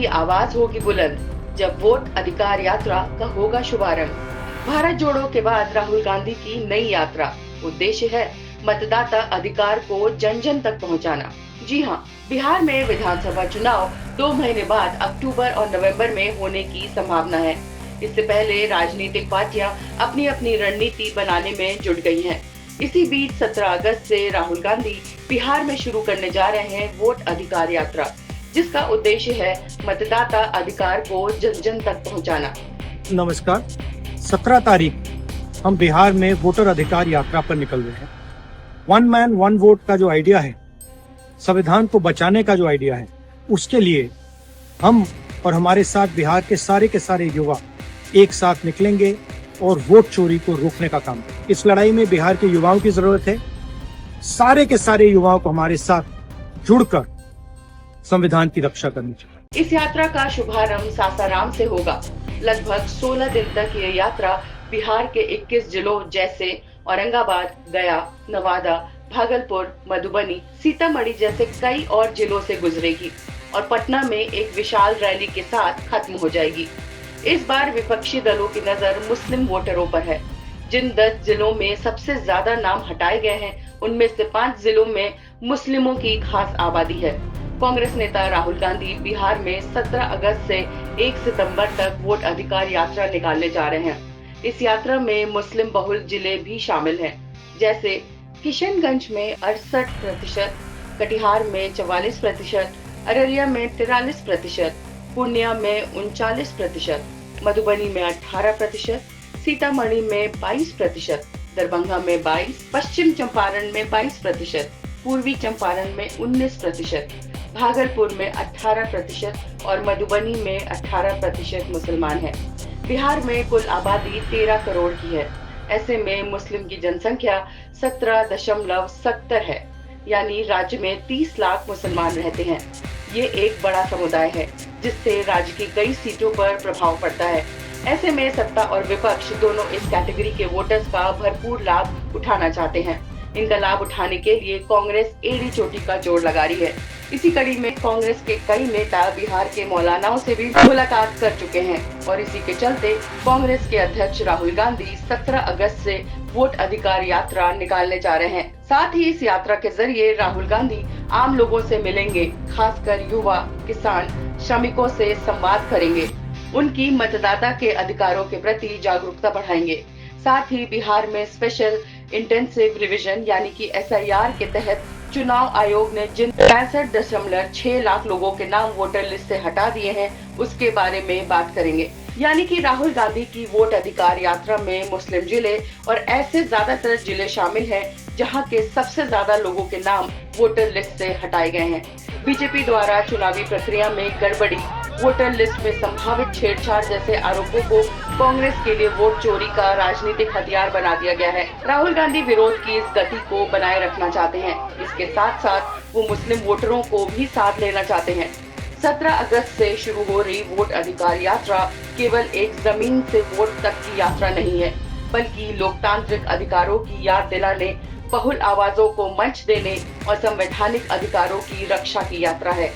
की आवाज होगी बुलंद जब वोट अधिकार यात्रा का होगा शुभारंभ। भारत जोड़ो के बाद राहुल गांधी की नई यात्रा, उद्देश्य है मतदाता अधिकार को जन जन तक पहुंचाना। जी हाँ, बिहार में विधानसभा चुनाव 2 महीने बाद अक्टूबर और नवंबर में होने की संभावना है। इससे पहले राजनीतिक पार्टियां अपनी अपनी रणनीति बनाने में जुट गई हैं। इसी बीच 17 अगस्त से राहुल गांधी बिहार में शुरू करने जा रहे हैं वोट अधिकार यात्रा, जिसका उद्देश्य है मतदाता अधिकार को जन जन तक पहुंचाना। नमस्कार, 17 तारीख हम बिहार में वोटर अधिकार यात्रा पर निकल रहे हैं। वन मैन वन वोट का जो आइडिया है, संविधान को बचाने का जो आइडिया है, उसके लिए हम और हमारे साथ बिहार के सारे युवा एक साथ निकलेंगे और वोट चोरी को रोकने का काम। इस लड़ाई में बिहार के युवाओं की जरूरत है। सारे के सारे युवाओं को हमारे साथ जुड़कर संविधान की रक्षा करनी चाहिए। इस यात्रा का शुभारंभ सासाराम से होगा। लगभग 16 दिन तक ये यात्रा बिहार के 21 जिलों जैसे औरंगाबाद, गया, नवादा, भागलपुर, मधुबनी, सीतामढ़ी जैसे कई और जिलों से गुजरेगी और पटना में एक विशाल रैली के साथ खत्म हो जाएगी। इस बार विपक्षी दलों की नजर मुस्लिम वोटरों पर है। जिन 10 जिलों में सबसे ज्यादा नाम हटाए गए हैं, उनमें से 5 जिलों में मुस्लिमों की खास आबादी है। कांग्रेस नेता राहुल गांधी बिहार में 17 अगस्त से 1 सितंबर तक वोट अधिकार यात्रा निकालने जा रहे हैं। इस यात्रा में मुस्लिम बहुल जिले भी शामिल हैं, जैसे किशनगंज में 68%, कटिहार में 44%, अररिया में 43%, पूर्णिया में 39%, मधुबनी में 18%, सीतामढ़ी में 22%, दरभंगा में 22%, पश्चिम चंपारण में 22%, पूर्वी चंपारण में 19%, भागलपुर में 18% और मधुबनी में 18% मुसलमान हैं। बिहार में कुल आबादी 13 करोड़ की है। ऐसे में मुस्लिम की जनसंख्या 17.70 है, यानी राज्य में 30 लाख मुसलमान रहते हैं। ये एक बड़ा समुदाय है, जिससे राज्य की कई सीटों पर प्रभाव पड़ता है। ऐसे में सत्ता और विपक्ष दोनों इस कैटेगरी के वोटर्स का भरपूर लाभ उठाना चाहते हैं। इनका लाभ उठाने के लिए कांग्रेस एड़ी चोटी का जोर लगा रही है। इसी कड़ी में कांग्रेस के कई नेता बिहार के मौलानाओं से भी मुलाकात कर चुके हैं और इसी के चलते कांग्रेस के अध्यक्ष राहुल गांधी 17 अगस्त से वोट अधिकार यात्रा निकालने जा रहे हैं। साथ ही इस यात्रा के जरिए राहुल गांधी आम लोगों से मिलेंगे, खासकर युवा, किसान, श्रमिकों से संवाद करेंगे, उनकी मतदाता के अधिकारों के प्रति जागरूकता बढ़ाएंगे। साथ ही बिहार में स्पेशल इंटेंसिव रिवीजन यानी कि SIR के तहत चुनाव आयोग ने जिन 65.6 लाख लोगों के नाम वोटर लिस्ट से हटा दिए हैं, उसके बारे में बात करेंगे। यानी कि राहुल गांधी की वोट अधिकार यात्रा में मुस्लिम जिले और ऐसे ज्यादातर जिले शामिल हैं जहां के सबसे ज्यादा लोगों के नाम वोटर लिस्ट से हटाए गए हैं। बीजेपी द्वारा चुनावी प्रक्रिया में गड़बड़ी, वोटर लिस्ट में संभावित छेड़छाड़ जैसे आरोपों को कांग्रेस के लिए वोट चोरी का राजनीतिक हथियार बना दिया गया है। राहुल गांधी विरोध की इस गति को बनाए रखना चाहते हैं। इसके साथ साथ वो मुस्लिम वोटरों को भी साथ लेना चाहते हैं। 17 अगस्त से शुरू हो रही वोट अधिकार यात्रा केवल एक जमीन से वोट तक की यात्रा नहीं है, बल्कि लोकतांत्रिक अधिकारों की याद दिलाने, बहुल आवाजों को मंच देने और संवैधानिक अधिकारों की रक्षा की यात्रा है।